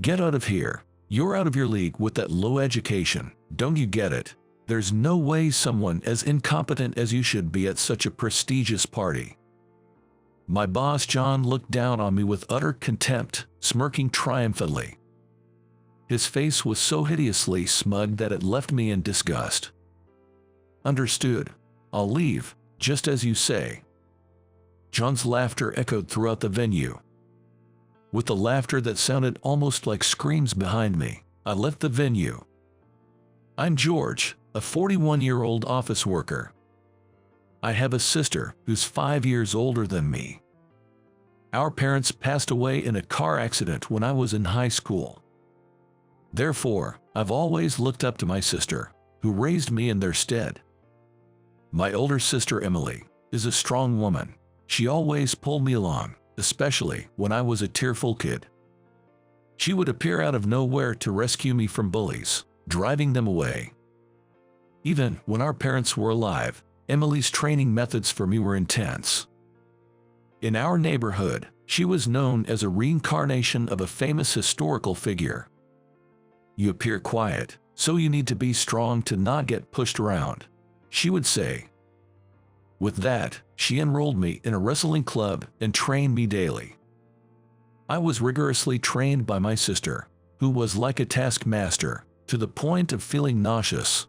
Get out of here. You're out of your league with that low education. Don't you get it? There's no way someone as incompetent as you should be at such a prestigious party. My boss John looked down on me with utter contempt, smirking triumphantly. His face was so hideously smug that it left me in disgust. Understood. I'll leave, just as you say. John's laughter echoed throughout the venue. With the laughter that sounded almost like screams behind me, I left the venue. I'm George, a 41-year-old office worker. I have a sister who's 5 years older than me. Our parents passed away in a car accident when I was in high school. Therefore, I've always looked up to my sister, who raised me in their stead. My older sister Emily is a strong woman. She always pulled me along, especially when I was a tearful kid. She would appear out of nowhere to rescue me from bullies, driving them away. Even when our parents were alive, Emily's training methods for me were intense. In our neighborhood, she was known as a reincarnation of a famous historical figure. You appear quiet, so you need to be strong to not get pushed around, she would say. With that, she enrolled me in a wrestling club and trained me daily. I was rigorously trained by my sister, who was like a taskmaster, to the point of feeling nauseous.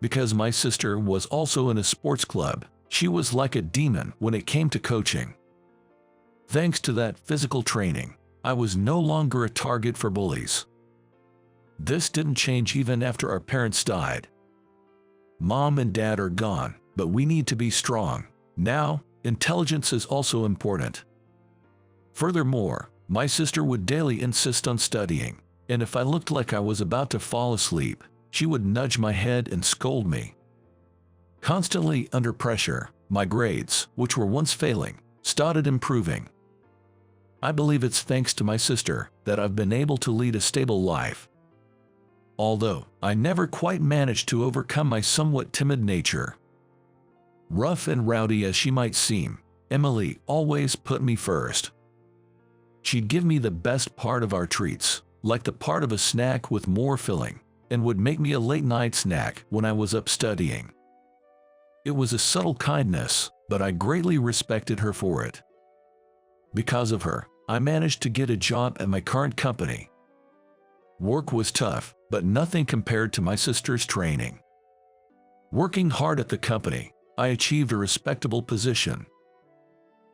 Because my sister was also in a sports club, she was like a demon when it came to coaching. Thanks to that physical training, I was no longer a target for bullies. This didn't change even after our parents died. Mom and Dad are gone, but we need to be strong. Now, intelligence is also important. Furthermore, my sister would daily insist on studying, and if I looked like I was about to fall asleep, she would nudge my head and scold me. Constantly under pressure, my grades, which were once failing, started improving. I believe it's thanks to my sister that I've been able to lead a stable life. Although I never quite managed to overcome my somewhat timid nature. Rough and rowdy as she might seem, Emily always put me first. She'd give me the best part of our treats, like the part of a snack with more filling, and would make me a late-night snack when I was up studying. It was a subtle kindness, but I greatly respected her for it. Because of her, I managed to get a job at my current company. Work was tough, but nothing compared to my sister's training. Working hard at the company, I achieved a respectable position.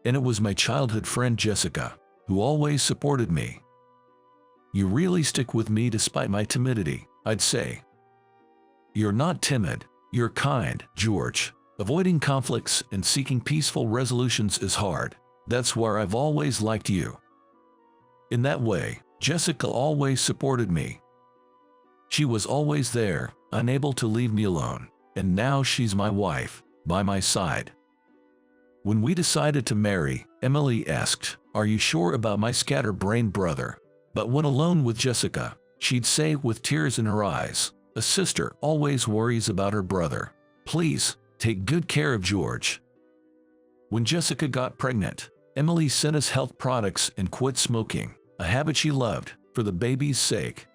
And it was my childhood friend Jessica, who always supported me. You really stick with me despite my timidity, I'd say. You're not timid, you're kind, George. Avoiding conflicts and seeking peaceful resolutions is hard. That's where I've always liked you. In that way, Jessica always supported me. She was always there, unable to leave me alone, and now she's my wife, by my side. When we decided to marry, Emily asked, "Are you sure about my scatterbrained brother?" But when alone with Jessica, she'd say with tears in her eyes, "A sister always worries about her brother. Please, take good care of George." When Jessica got pregnant, Emily sent us health products and quit smoking, a habit she loved, for the baby's sake.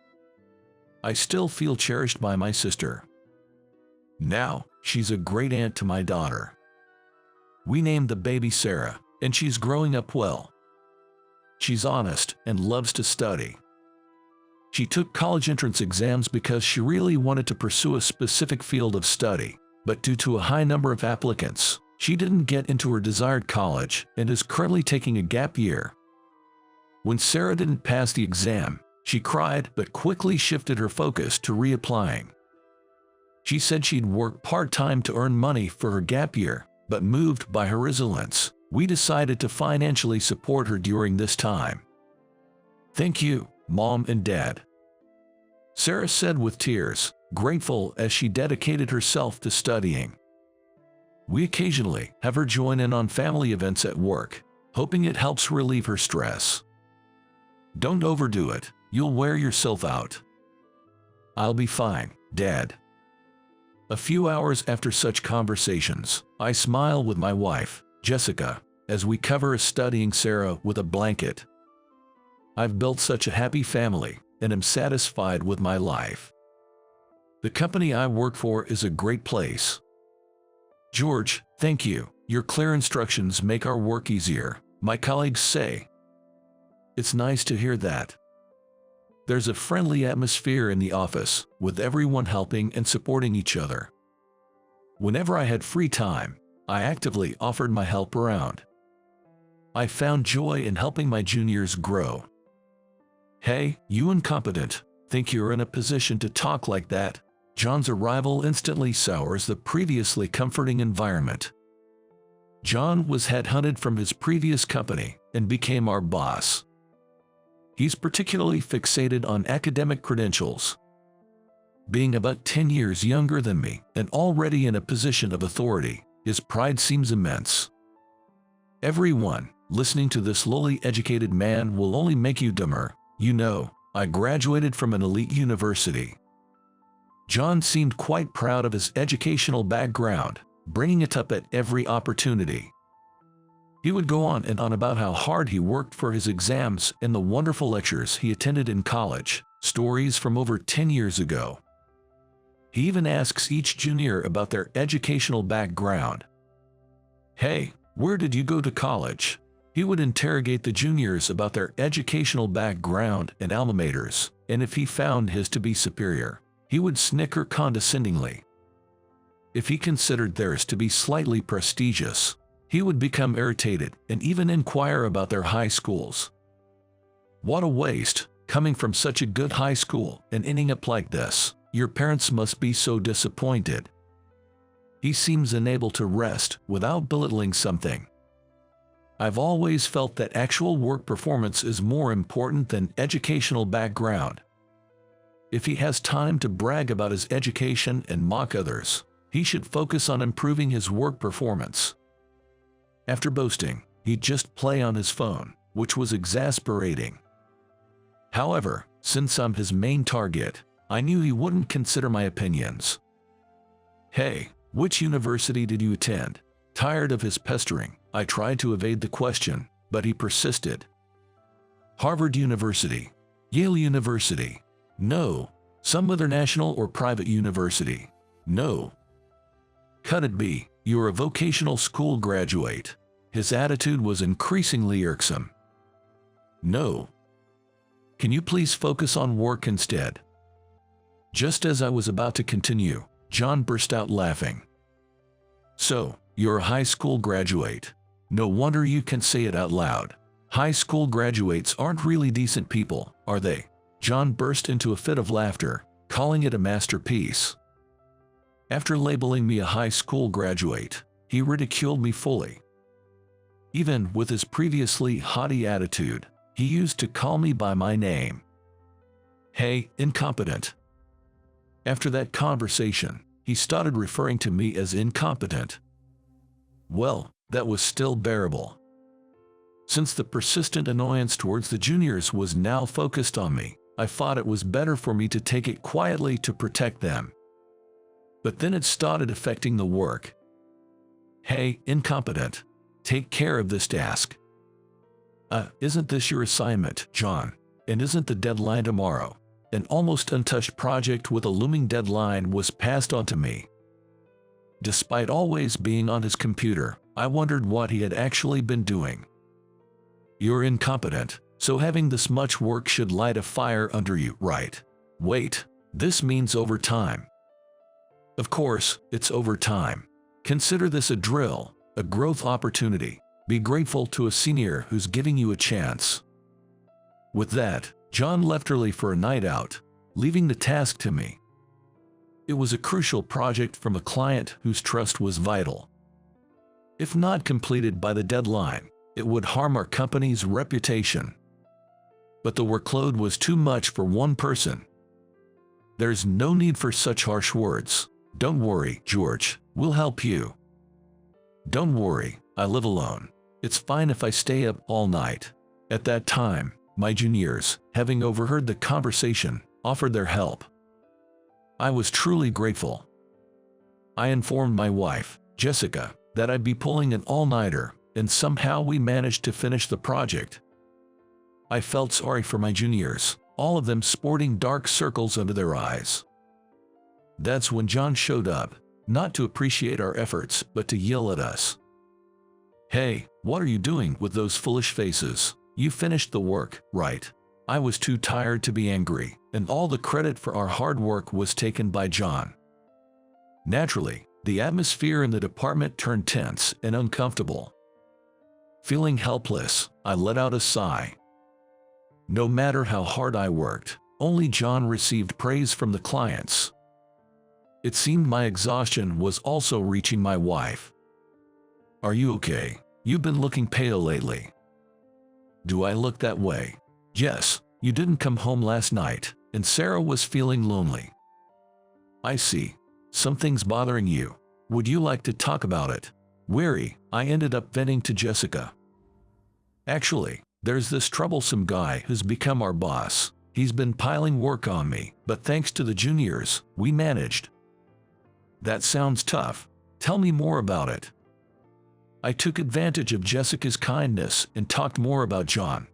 I still feel cherished by my sister. Now, she's a great aunt to my daughter. We named the baby Sarah, and she's growing up well. She's honest and loves to study. She took college entrance exams because she really wanted to pursue a specific field of study, but due to a high number of applicants, she didn't get into her desired college and is currently taking a gap year. When Sarah didn't pass the exam, she cried but quickly shifted her focus to reapplying. She said she'd work part-time to earn money for her gap year, but moved by her resilience, we decided to financially support her during this time. Thank you, Mom and Dad, Sarah said with tears, grateful as she dedicated herself to studying. We occasionally have her join in on family events at work, hoping it helps relieve her stress. Don't overdo it, you'll wear yourself out. I'll be fine, Dad. A few hours after such conversations, I smile with my wife, Jessica, as we cover a studying Sarah with a blanket. I've built such a happy family and am satisfied with my life. The company I work for is a great place. George, thank you. Your clear instructions make our work easier, my colleagues say. It's nice to hear that. There's a friendly atmosphere in the office, with everyone helping and supporting each other. Whenever I had free time, I actively offered my help around. I found joy in helping my juniors grow. Hey, you incompetent, think you're in a position to talk like that? John's arrival instantly sours the previously comforting environment. John was headhunted from his previous company and became our boss. He's particularly fixated on academic credentials. Being about 10 years younger than me and already in a position of authority, his pride seems immense. Everyone listening to this lowly educated man will only make you dumber. You know, I graduated from an elite university. John seemed quite proud of his educational background, bringing it up at every opportunity. He would go on and on about how hard he worked for his exams and the wonderful lectures he attended in college, stories from over 10 years ago. He even asks each junior about their educational background. Hey, where did you go to college? He would interrogate the juniors about their educational background and alma maters, and if he found his to be superior, he would snicker condescendingly. If he considered theirs to be slightly prestigious, he would become irritated and even inquire about their high schools. What a waste, coming from such a good high school and ending up like this. Your parents must be so disappointed. He seems unable to rest without belittling something. I've always felt that actual work performance is more important than educational background. If he has time to brag about his education and mock others, he should focus on improving his work performance. After boasting, he'd just play on his phone, which was exasperating. However, since I'm his main target, I knew he wouldn't consider my opinions. Hey, which university did you attend? Tired of his pestering, I tried to evade the question, but he persisted. Harvard University, Yale University, no. Some other national or private university, no. Could it be, you're a vocational school graduate? His attitude was increasingly irksome. No. Can you please focus on work instead? Just as I was about to continue, John burst out laughing. So, you're a high school graduate. No wonder you can say it out loud. High school graduates aren't really decent people, are they? John burst into a fit of laughter, calling it a masterpiece. After labeling me a high school graduate, he ridiculed me fully. Even with his previously haughty attitude, he used to call me by my name. Hey, incompetent. After that conversation, he started referring to me as incompetent. Well, that was still bearable. Since the persistent annoyance towards the juniors was now focused on me, I thought it was better for me to take it quietly to protect them. But then it started affecting the work. Hey, incompetent. Take care of this task. Isn't this your assignment, John? And isn't the deadline tomorrow? An almost untouched project with a looming deadline was passed on to me. Despite always being on his computer, I wondered what he had actually been doing. You're incompetent, so having this much work should light a fire under you, right? Wait, this means overtime. Of course, it's overtime. Consider this a drill, a growth opportunity. Be grateful to a senior who's giving you a chance. With that, John left early for a night out, leaving the task to me. It was a crucial project from a client whose trust was vital. If not completed by the deadline, it would harm our company's reputation. But the workload was too much for one person. There's no need for such harsh words. Don't worry, George, we'll help you. Don't worry, I live alone. It's fine if I stay up all night. At that time, my juniors, having overheard the conversation, offered their help. I was truly grateful. I informed my wife, Jessica, that I'd be pulling an all-nighter, and somehow we managed to finish the project. I felt sorry for my juniors, all of them sporting dark circles under their eyes. That's when John showed up, not to appreciate our efforts, but to yell at us. "Hey, what are you doing with those foolish faces? You finished the work, right?" I was too tired to be angry, and all the credit for our hard work was taken by John. Naturally, the atmosphere in the department turned tense and uncomfortable. Feeling helpless, I let out a sigh. No matter how hard I worked, only John received praise from the clients. It seemed my exhaustion was also reaching my wife. "Are you okay? You've been looking pale lately." "Do I look that way?" "Yes, you didn't come home last night, and Sarah was feeling lonely." "I see. Something's bothering you. Would you like to talk about it?" Weary, I ended up venting to Jessica. "Actually, there's this troublesome guy who's become our boss. He's been piling work on me, but thanks to the juniors, we managed." "That sounds tough. Tell me more about it." I took advantage of Jessica's kindness and talked more about John.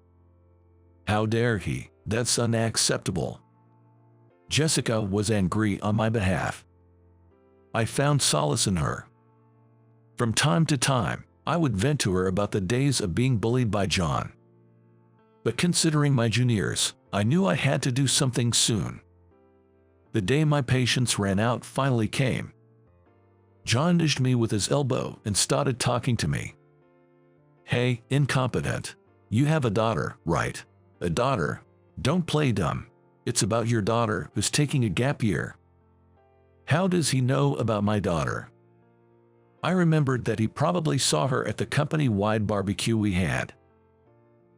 "How dare he? That's unacceptable." Jessica was angry on my behalf. I found solace in her. From time to time, I would vent to her about the days of being bullied by John. But considering my juniors, I knew I had to do something soon. The day my patience ran out finally came. John nudged me with his elbow and started talking to me. "Hey, incompetent. You have a daughter, right? A daughter? Don't play dumb. It's about your daughter who's taking a gap year." How does he know about my daughter? I remembered that he probably saw her at the company-wide barbecue we had.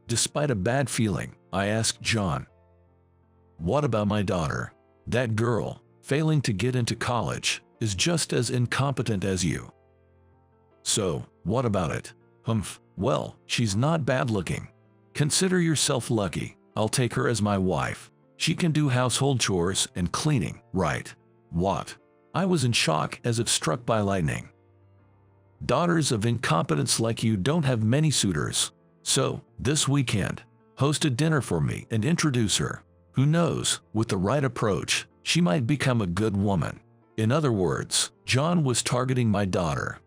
Despite a bad feeling, I asked John, "What about my daughter? That girl, failing to get into college, is just as incompetent as you." "So, what about it?" "Humph, well, she's not bad-looking. Consider yourself lucky. I'll take her as my wife. She can do household chores and cleaning, right?" "What?" I was in shock as if struck by lightning. "Daughters of incompetence like you don't have many suitors. So, this weekend, host a dinner for me and introduce her. Who knows, with the right approach, she might become a good woman." In other words, John was targeting my daughter.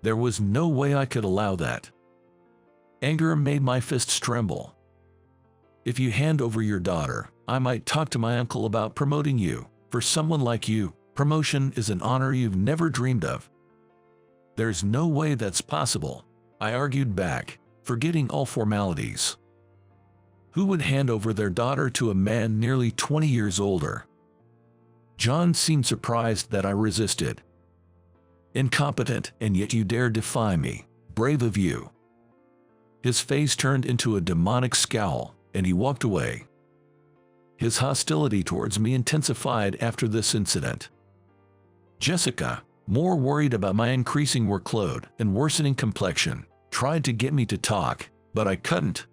There was no way I could allow that. Anger made my fists tremble. "If you hand over your daughter, I might talk to my uncle about promoting you. For someone like you, promotion is an honor you've never dreamed of." "There's no way that's possible," I argued back, forgetting all formalities. Who would hand over their daughter to a man nearly 20 years older? John seemed surprised that I resisted. "Incompetent, and yet you dare defy me. Brave of you." His face turned into a demonic scowl, and he walked away. His hostility towards me intensified after this incident. Jessica, more worried about my increasing workload and worsening complexion, tried to get me to talk, but I couldn't.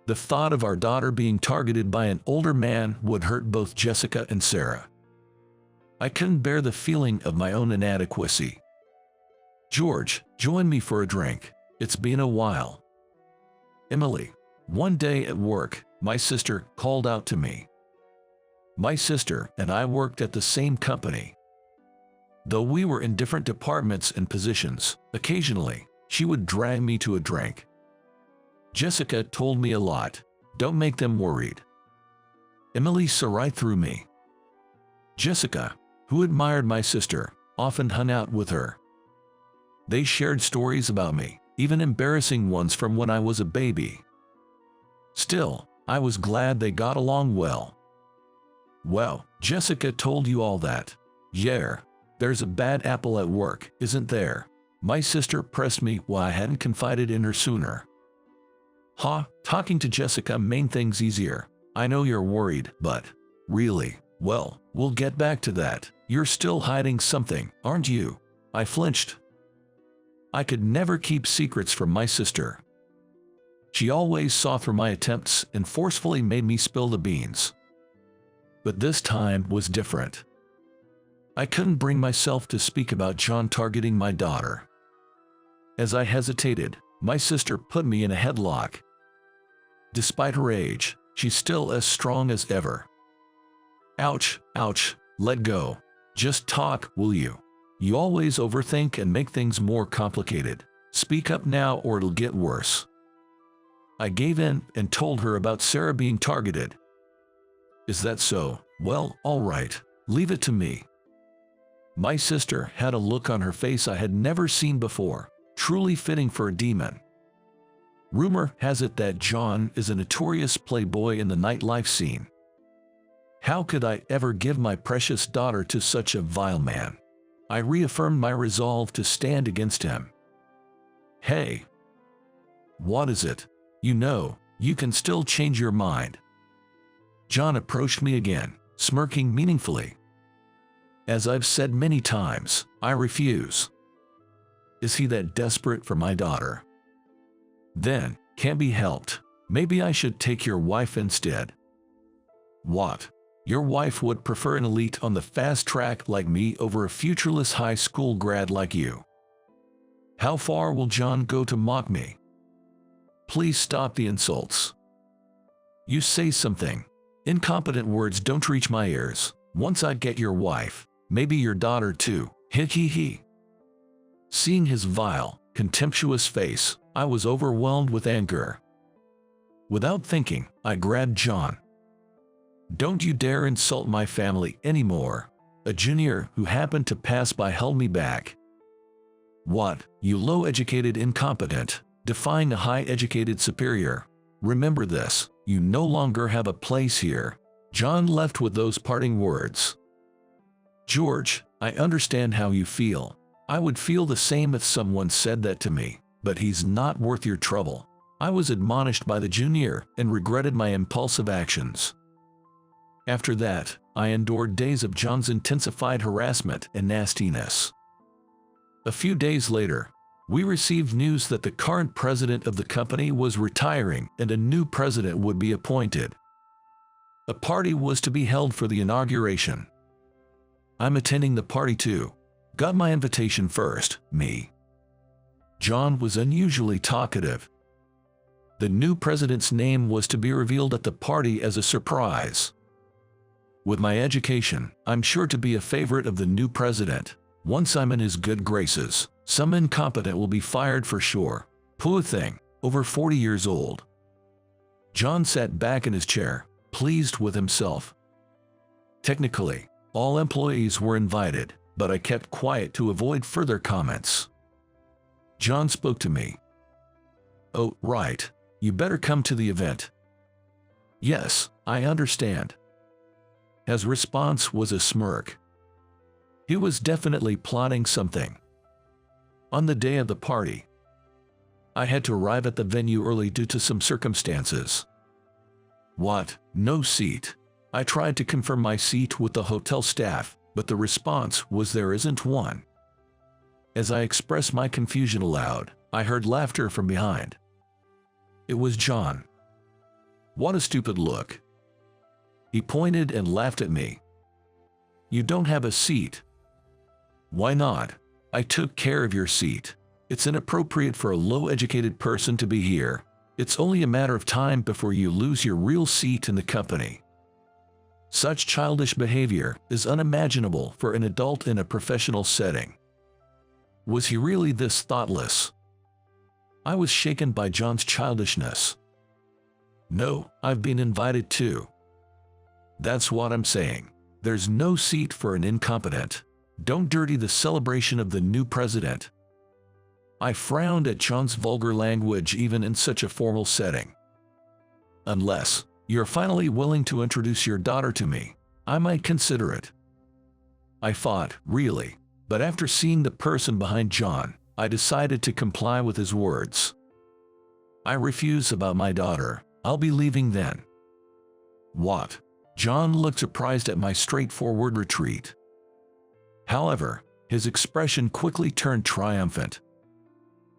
The thought of our daughter being targeted by an older man would hurt both Jessica and Sarah. I couldn't bear the feeling of my own inadequacy. "George, join me for a drink. It's been a while." Emily. One day at work, my sister called out to me. My sister and I worked at the same company. Though we were in different departments and positions, occasionally, she would drag me to a drink. "Jessica told me a lot. Don't make them worried." Emily saw right through me. Jessica, who admired my sister, often hung out with her. They shared stories about me, even embarrassing ones from when I was a baby. Still, I was glad they got along well. "Well, Jessica told you all that." "Yeah, there's a bad apple at work, isn't there?" My sister pressed me why I hadn't confided in her sooner. Talking to Jessica made things easier. "I know you're worried, but..." "Really? Well, we'll get back to that. You're still hiding something, aren't you?" I flinched. I could never keep secrets from my sister. She always saw through my attempts and forcefully made me spill the beans. But this time was different. I couldn't bring myself to speak about John targeting my daughter. As I hesitated, my sister put me in a headlock. Despite her age, she's still as strong as ever. Ouch, ouch, let go. Just talk, will you? You always overthink and make things more complicated. Speak up now or it'll get worse. I gave in and told her about Sarah being targeted. Is that so? Well, all right, leave it to me. My sister had a look on her face I had never seen before, truly fitting for a demon. Rumor has it that John is a notorious playboy in the nightlife scene. How could I ever give my precious daughter to such a vile man? I reaffirmed my resolve to stand against him. Hey. What is it? You know, you can still change your mind. John approached me again, smirking meaningfully. As I've said many times, I refuse. Is he that desperate for my daughter? Then, can't be helped. Maybe I should take your wife instead. What? Your wife would prefer an elite on the fast track like me over a futureless high school grad like you. How far will John go to mock me? Please stop the insults. You say something. Incompetent words don't reach my ears. Once I get your wife, maybe your daughter too. He. Seeing his vile, contemptuous face, I was overwhelmed with anger. Without thinking, I grabbed John. Don't you dare insult my family anymore. A junior who happened to pass by held me back. What, you low-educated incompetent, defying a high-educated superior. Remember this, you no longer have a place here. John left with those parting words. George, I understand how you feel. I would feel the same if someone said that to me, but he's not worth your trouble. I was admonished by the junior and regretted my impulsive actions. After that, I endured days of John's intensified harassment and nastiness. A few days later, we received news that the current president of the company was retiring and a new president would be appointed. A party was to be held for the inauguration. I'm attending the party too. Got my invitation first, me. John was unusually talkative. The new president's name was to be revealed at the party as a surprise. With my education, I'm sure to be a favorite of the new president. Once I'm in his good graces, some incompetent will be fired for sure. Poor thing, over 40 years old. John sat back in his chair, pleased with himself. Technically, all employees were invited, but I kept quiet to avoid further comments. John spoke to me. Oh, right. You better come to the event. Yes, I understand. His response was a smirk. He was definitely plotting something. On the day of the party, I had to arrive at the venue early due to some circumstances. What? No seat? I tried to confirm my seat with the hotel staff, but the response was there isn't one. As I expressed my confusion aloud, I heard laughter from behind. It was John. What a stupid look. He pointed and laughed at me. You don't have a seat. Why not? I took care of your seat. It's inappropriate for a low-educated person to be here. It's only a matter of time before you lose your real seat in the company. Such childish behavior is unimaginable for an adult in a professional setting. Was he really this thoughtless? I was shaken by John's childishness. No, I've been invited too. That's what I'm saying. There's no seat for an incompetent. Don't dirty the celebration of the new president. I frowned at John's vulgar language even in such a formal setting. Unless you're finally willing to introduce your daughter to me, I might consider it. I thought, really, but after seeing the person behind John, I decided to comply with his words. I refuse about my daughter. I'll be leaving then. What? John looked surprised at my straightforward retreat. However, his expression quickly turned triumphant.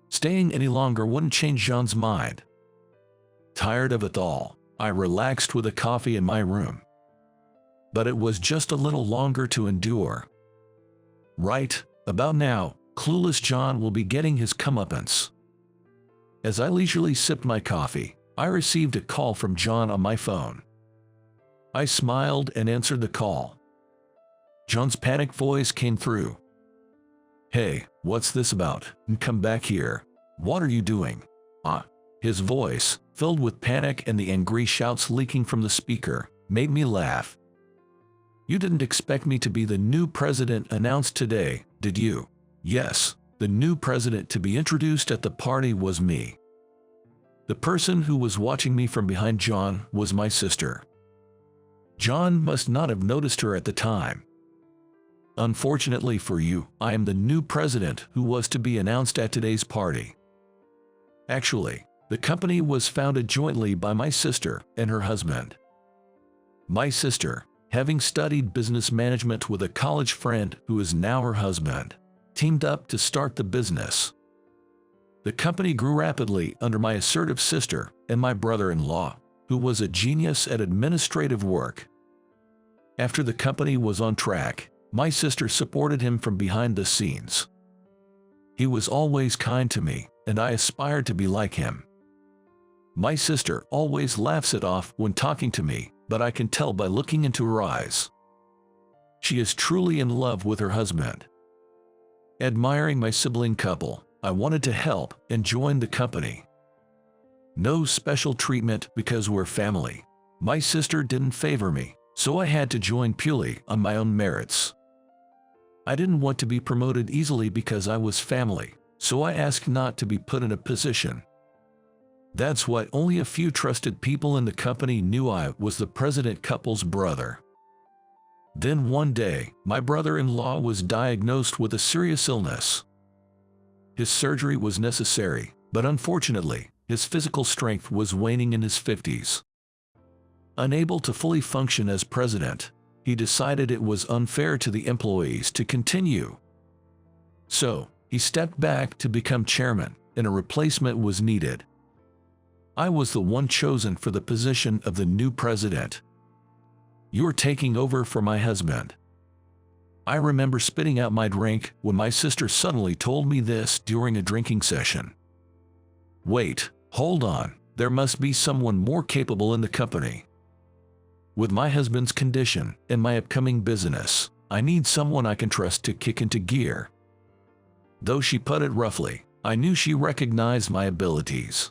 Staying any longer wouldn't change John's mind. Tired of it all, I relaxed with a coffee in my room. But it was just a little longer to endure. Right about now, clueless John will be getting his comeuppance. As I leisurely sipped my coffee, I received a call from John on my phone. I smiled and answered the call. John's panicked voice came through. "Hey, what's this about? Come back here. What are you doing?" His voice, filled with panic and the angry shouts leaking from the speaker, made me laugh. "You didn't expect me to be the new president announced today, did you?" Yes, the new president to be introduced at the party was me. The person who was watching me from behind John was my sister. John must not have noticed her at the time. Unfortunately for you, I am the new president who was to be announced at today's party. Actually, the company was founded jointly by my sister and her husband. My sister, having studied business management with a college friend who is now her husband, teamed up to start the business. The company grew rapidly under my assertive sister and my brother-in-law, who was a genius at administrative work. After the company was on track, my sister supported him from behind the scenes. He was always kind to me, and I aspired to be like him. My sister always laughs it off when talking to me, but I can tell by looking into her eyes. She is truly in love with her husband. Admiring my sibling couple, I wanted to help and join the company. No special treatment because we're family. My sister didn't favor me, so I had to join purely on my own merits. I didn't want to be promoted easily because I was family, so I asked not to be put in a position. That's why only a few trusted people in the company knew I was the president couple's brother. Then one day, my brother-in-law was diagnosed with a serious illness. His surgery was necessary, but unfortunately, his physical strength was waning in his 50s. Unable to fully function as president, he decided it was unfair to the employees to continue. So, he stepped back to become chairman, and a replacement was needed. I was the one chosen for the position of the new president. "You're taking over for my husband." I remember spitting out my drink when my sister suddenly told me this during a drinking session. "Wait, hold on, there must be someone more capable in the company. With my husband's condition and my upcoming business, I need someone I can trust to kick into gear." Though she put it roughly, I knew she recognized my abilities.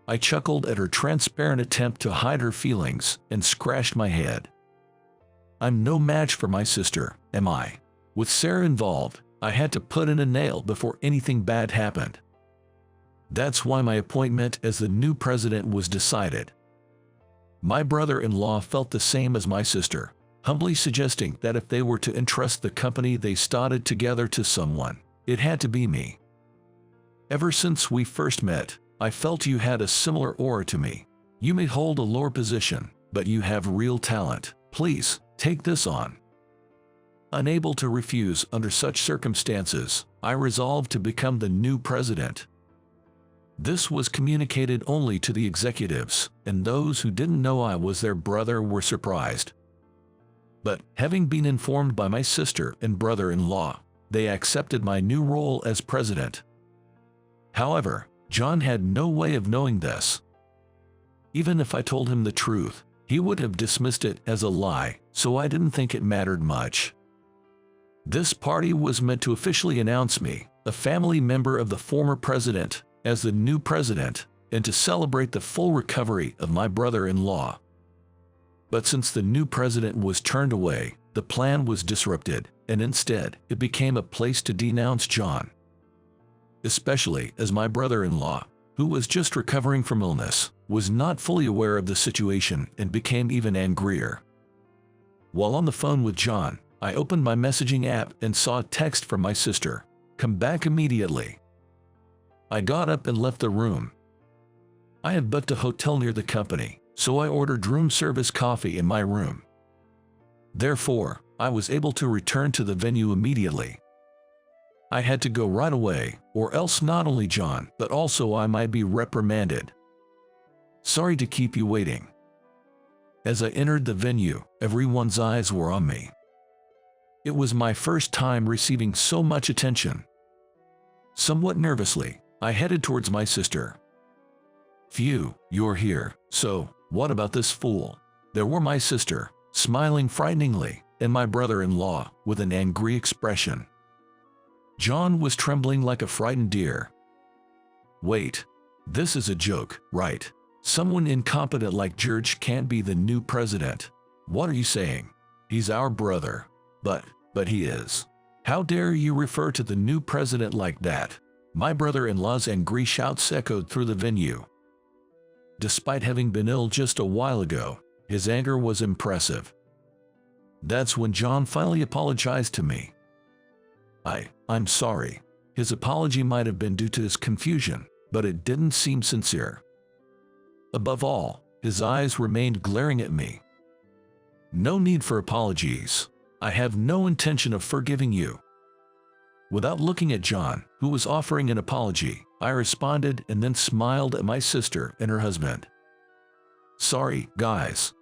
I chuckled at her transparent attempt to hide her feelings and scratched my head. I'm no match for my sister, am I? With Sarah involved, I had to put in a nail before anything bad happened. That's why my appointment as the new president was decided. My brother-in-law felt the same as my sister, humbly suggesting that if they were to entrust the company they started together to someone, it had to be me. Ever since we first met, I felt you had a similar aura to me. You may hold a lower position, but you have real talent. Please, take this on. Unable to refuse under such circumstances, I resolved to become the new president. This was communicated only to the executives, and those who didn't know I was their brother were surprised. But, having been informed by my sister and brother-in-law, they accepted my new role as president. However, John had no way of knowing this. Even if I told him the truth, he would have dismissed it as a lie, so I didn't think it mattered much. This party was meant to officially announce me, a family member of the former president, as the new president, and to celebrate the full recovery of my brother-in-law. But since the new president was turned away, the plan was disrupted, and instead, it became a place to denounce John. Especially as my brother-in-law, who was just recovering from illness, was not fully aware of the situation and became even angrier. While on the phone with John, I opened my messaging app and saw a text from my sister, "Come back immediately." I got up and left the room. I had booked a hotel near the company, so I ordered room service coffee in my room. Therefore, I was able to return to the venue immediately. I had to go right away, or else not only John, but also I might be reprimanded. Sorry to keep you waiting. As I entered the venue, everyone's eyes were on me. It was my first time receiving so much attention. Somewhat nervously, I headed towards my sister. Phew, you're here. So, what about this fool? There were my sister, smiling frighteningly, and my brother-in-law, with an angry expression. John was trembling like a frightened deer. Wait, this is a joke, right? Someone incompetent like George can't be the new president. What are you saying? He's our brother. But he is. How dare you refer to the new president like that? My brother-in-law's angry shouts echoed through the venue. Despite having been ill just a while ago, his anger was impressive. That's when John finally apologized to me. I'm sorry. His apology might have been due to his confusion, but it didn't seem sincere. Above all, his eyes remained glaring at me. No need for apologies. I have no intention of forgiving you. Without looking at John, who was offering an apology, I responded and then smiled at my sister and her husband. Sorry, guys.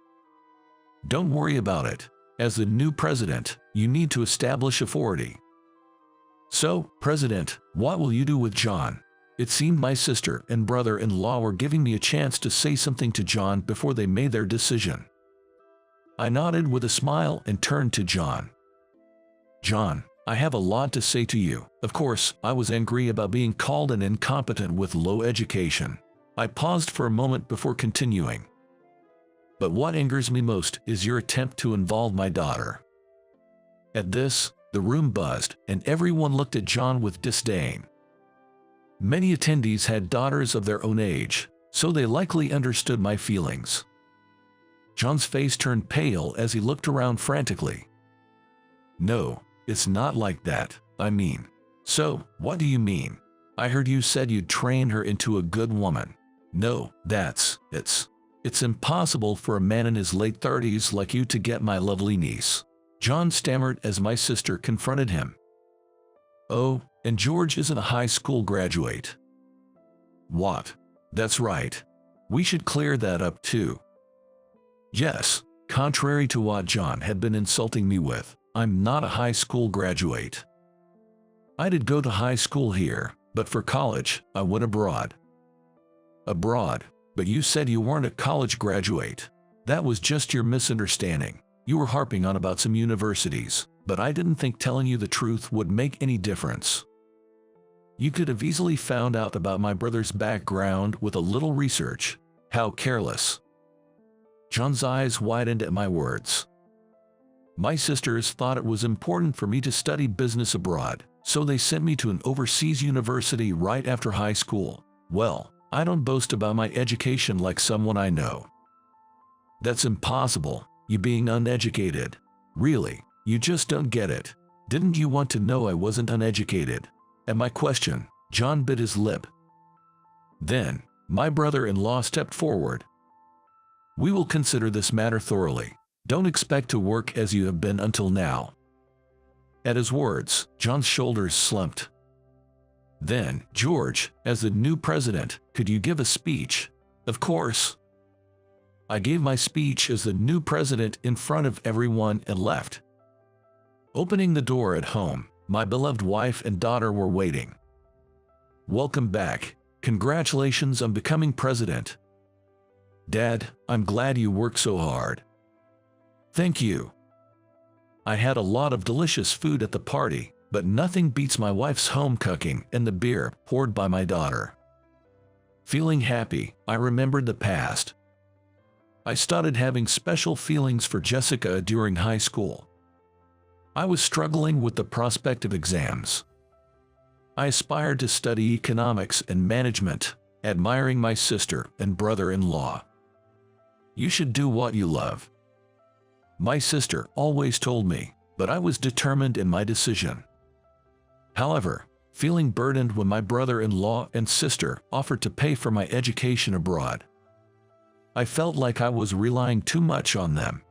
Don't worry about it. As the new president, you need to establish authority. So, President, what will you do with John? It seemed my sister and brother-in-law were giving me a chance to say something to John before they made their decision. I nodded with a smile and turned to John. John, I have a lot to say to you. Of course, I was angry about being called an incompetent with low education. I paused for a moment before continuing. But what angers me most is your attempt to involve my daughter. At this, the room buzzed, and everyone looked at John with disdain. Many attendees had daughters of their own age, so they likely understood my feelings. John's face turned pale as he looked around frantically. No, it's not like that. I mean, so, what do you mean? I heard you said you'd train her into a good woman. No, it's impossible for a man in his late 30s like you to get my lovely niece. John stammered as my sister confronted him. Oh, and George isn't a high school graduate. What? That's right. We should clear that up too. Yes, contrary to what John had been insulting me with, I'm not a high school graduate. I did go to high school here, but for college, I went abroad. Abroad? But you said you weren't a college graduate. That was just your misunderstanding. You were harping on about some universities, but I didn't think telling you the truth would make any difference. You could have easily found out about my brother's background with a little research. How careless. John's eyes widened at my words. My sisters thought it was important for me to study business abroad, so they sent me to an overseas university right after high school. Well, I don't boast about my education like someone I know. That's impossible, you being uneducated. Really, you just don't get it. Didn't you want to know I wasn't uneducated? At my question, John bit his lip. Then, my brother-in-law stepped forward. We will consider this matter thoroughly. Don't expect to work as you have been until now. At his words, John's shoulders slumped. Then, George, as the new president, could you give a speech? Of course. I gave my speech as the new president in front of everyone and left. Opening the door at home, my beloved wife and daughter were waiting. Welcome back. Congratulations on becoming president. Dad, I'm glad you worked so hard. Thank you. I had a lot of delicious food at the party, but nothing beats my wife's home cooking and the beer poured by my daughter. Feeling happy, I remembered the past. I started having special feelings for Jessica during high school. I was struggling with the prospect of exams. I aspired to study economics and management, admiring my sister and brother-in-law. You should do what you love. My sister always told me, but I was determined in my decision. However, feeling burdened when my brother-in-law and sister offered to pay for my education abroad, I felt like I was relying too much on them.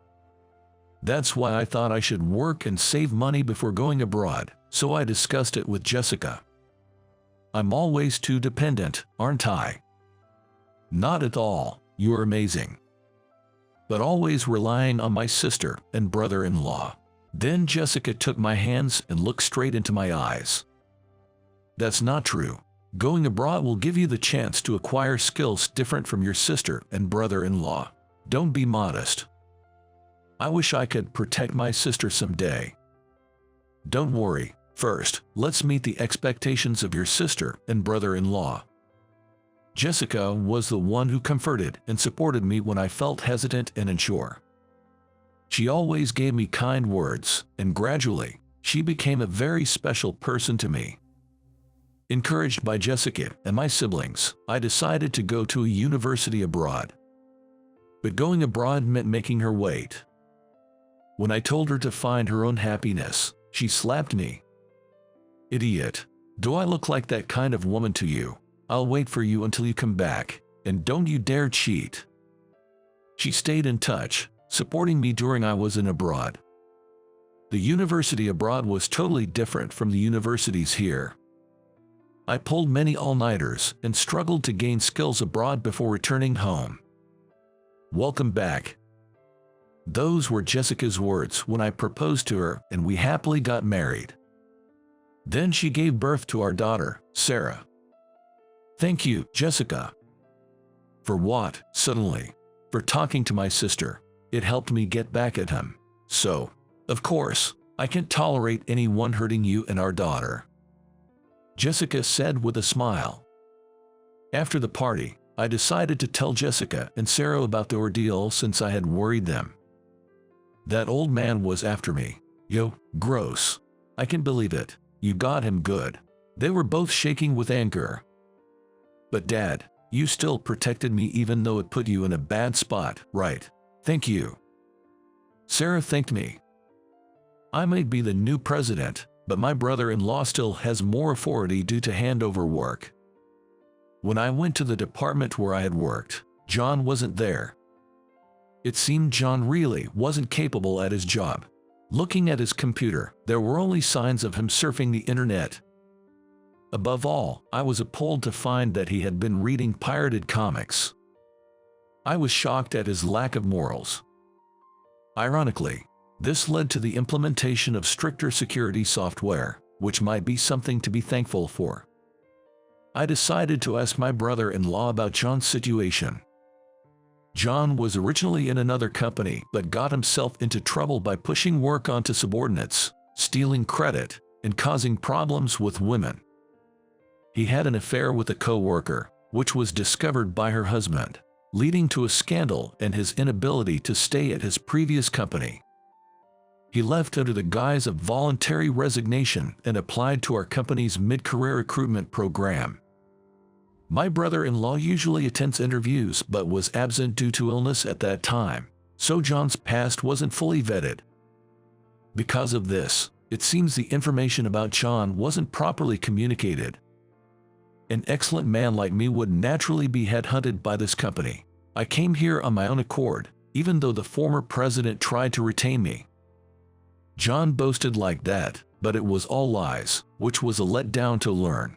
That's why I thought I should work and save money before going abroad, so I discussed it with Jessica. I'm always too dependent, aren't I? Not at all, you're amazing. But always relying on my sister and brother-in-law. Then Jessica took my hands and looked straight into my eyes. That's not true. Going abroad will give you the chance to acquire skills different from your sister and brother-in-law. Don't be modest. I wish I could protect my sister someday. Don't worry. First, let's meet the expectations of your sister and brother-in-law. Jessica was the one who comforted and supported me when I felt hesitant and unsure. She always gave me kind words, and gradually, she became a very special person to me. Encouraged by Jessica and my siblings, I decided to go to a university abroad. But going abroad meant making her wait. When I told her to find her own happiness, she slapped me. Idiot. Do I look like that kind of woman to you? I'll wait for you until you come back, and don't you dare cheat. She stayed in touch, supporting me during I was in abroad. The university abroad was totally different from the universities here. I pulled many all-nighters and struggled to gain skills abroad before returning home. Welcome back. Those were Jessica's words when I proposed to her and we happily got married. Then she gave birth to our daughter, Sarah. Thank you, Jessica. For what? Suddenly. For talking to my sister. It helped me get back at him. So, of course, I can't tolerate anyone hurting you and our daughter. Jessica said with a smile. After the party, I decided to tell Jessica and Sarah about the ordeal since I had worried them. That old man was after me. Yo, gross. I can't believe it. You got him good. They were both shaking with anger. But Dad, you still protected me even though it put you in a bad spot, right? Thank you. Sarah thanked me. I might be the new president, but my brother-in-law still has more authority due to handover work. When I went to the department where I had worked, John wasn't there. It seemed John really wasn't capable at his job. Looking at his computer, there were only signs of him surfing the internet. Above all, I was appalled to find that he had been reading pirated comics. I was shocked at his lack of morals. Ironically, this led to the implementation of stricter security software, which might be something to be thankful for. I decided to ask my brother-in-law about John's situation. John was originally in another company but got himself into trouble by pushing work onto subordinates, stealing credit, and causing problems with women. He had an affair with a co-worker, which was discovered by her husband, leading to a scandal and his inability to stay at his previous company. He left under the guise of voluntary resignation and applied to our company's mid-career recruitment program. My brother-in-law usually attends interviews but was absent due to illness at that time, so John's past wasn't fully vetted. Because of this, it seems the information about John wasn't properly communicated. An excellent man like me would naturally be headhunted by this company. I came here on my own accord, even though the former president tried to retain me. John boasted like that, but it was all lies, which was a letdown to learn.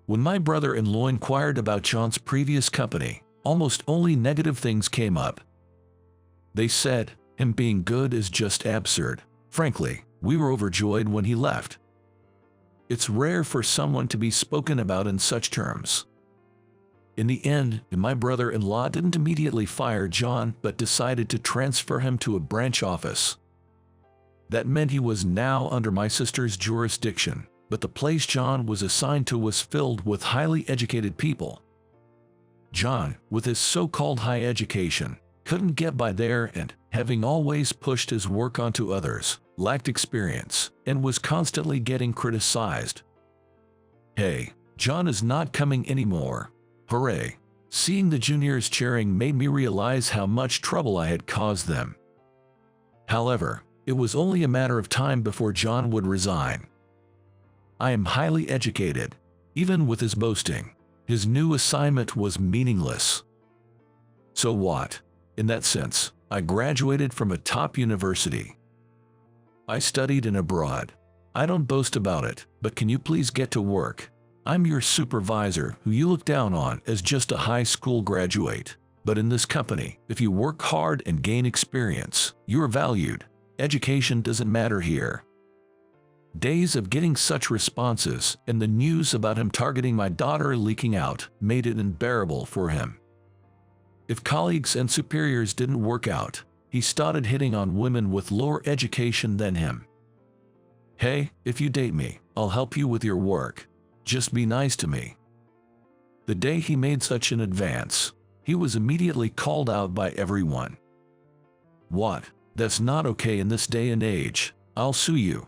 When my brother-in-law inquired about John's previous company, almost only negative things came up. They said, him being good is just absurd. Frankly, we were overjoyed when he left. It's rare for someone to be spoken about in such terms. In the end, my brother-in-law didn't immediately fire John but decided to transfer him to a branch office. That meant he was now under my sister's jurisdiction, but the place John was assigned to was filled with highly educated people. John, with his so-called high education, couldn't get by there and, having always pushed his work onto others, lacked experience, and was constantly getting criticized. Hey, John is not coming anymore. Hooray! Seeing the juniors cheering made me realize how much trouble I had caused them. However, it was only a matter of time before John would resign. I am highly educated. Even with his boasting, his new assignment was meaningless. So what? In that sense, I graduated from a top university. I studied in abroad. I don't boast about it, but can you please get to work? I'm your supervisor who you look down on as just a high school graduate. But in this company, if you work hard and gain experience, you are valued. Education doesn't matter here. Days of getting such responses and the news about him targeting my daughter leaking out made it unbearable for him. If colleagues and superiors didn't work out, he started hitting on women with lower education than him. "Hey, if you date me, I'll help you with your work. Just be nice to me." The day he made such an advance, he was immediately called out by everyone. "What? That's not okay in this day and age. I'll sue you.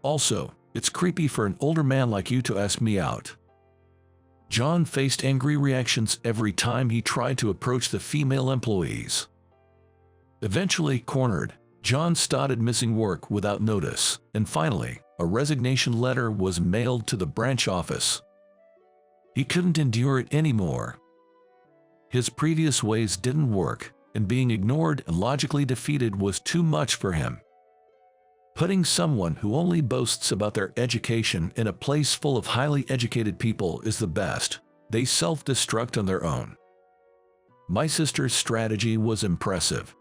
Also, it's creepy for an older man like you to ask me out." John faced angry reactions every time he tried to approach the female employees. Eventually cornered, John started missing work without notice, and finally, a resignation letter was mailed to the branch office. He couldn't endure it anymore. His previous ways didn't work, and being ignored and logically defeated was too much for him. Putting someone who only boasts about their education in a place full of highly educated people is the best. They self-destruct on their own. My sister's strategy was impressive.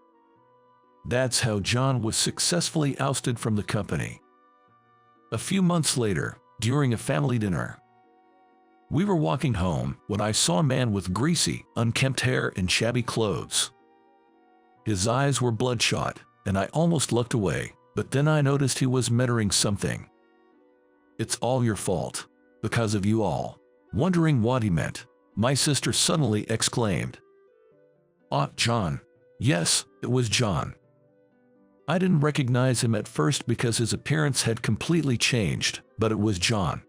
That's how John was successfully ousted from the company. A few months later, during a family dinner, we were walking home when I saw a man with greasy, unkempt hair and shabby clothes. His eyes were bloodshot, and I almost looked away, but then I noticed he was muttering something. "It's all your fault. Because of you all." Wondering what he meant, my sister suddenly exclaimed, "Ah, John." Yes, it was John. I didn't recognize him at first because his appearance had completely changed, but it was John.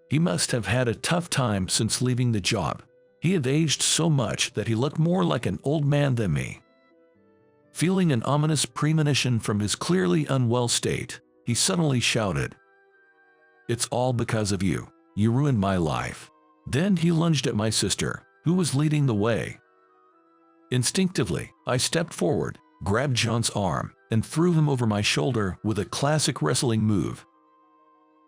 He must have had a tough time since leaving the job. He had aged so much that he looked more like an old man than me. Feeling an ominous premonition from his clearly unwell state, he suddenly shouted, "It's all because of you. You ruined my life." Then he lunged at my sister, who was leading the way. Instinctively, I stepped forward, grabbed John's arm, and threw him over my shoulder with a classic wrestling move.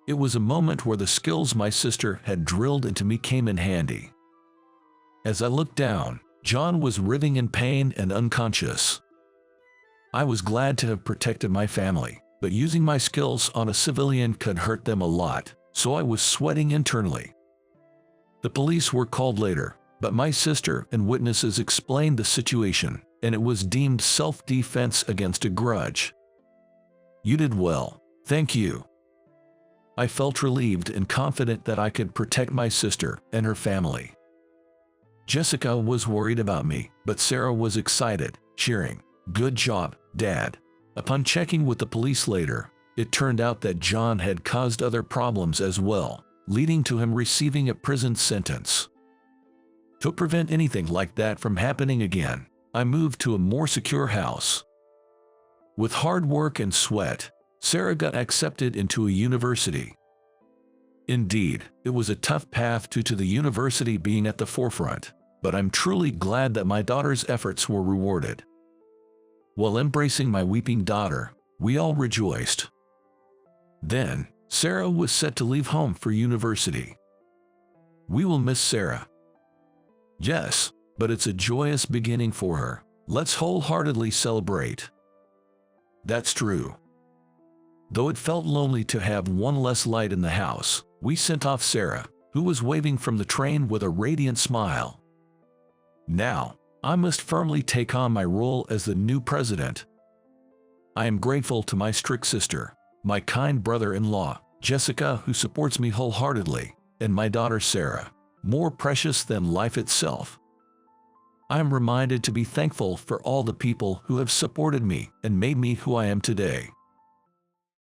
It was a moment where the skills my sister had drilled into me came in handy. As I looked down, John was writhing in pain and unconscious. I was glad to have protected my family, but using my skills on a civilian could hurt them a lot, so I was sweating internally. The police were called later, but my sister and witnesses explained the situation, and it was deemed self-defense against a grudge. "You did well. Thank you." I felt relieved and confident that I could protect my sister and her family. Jessica was worried about me, but Sarah was excited, cheering, "Good job, Dad." Upon checking with the police later, it turned out that John had caused other problems as well, leading to him receiving a prison sentence. To prevent anything like that from happening again, I moved to a more secure house. With hard work and sweat, Sarah got accepted into a university. Indeed, it was a tough path due to the university being at the forefront, but I'm truly glad that my daughter's efforts were rewarded. While embracing my weeping daughter, we all rejoiced. Then, Sarah was set to leave home for university. We will miss Sarah. Yes, but it's a joyous beginning for her. Let's wholeheartedly celebrate. That's true. Though it felt lonely to have one less light in the house, we sent off Sarah, who was waving from the train with a radiant smile. Now, I must firmly take on my role as the new president. I am grateful to my strict sister, my kind brother-in-law, Jessica, who supports me wholeheartedly, and my daughter Sarah, more precious than life itself. I am reminded to be thankful for all the people who have supported me and made me who I am today.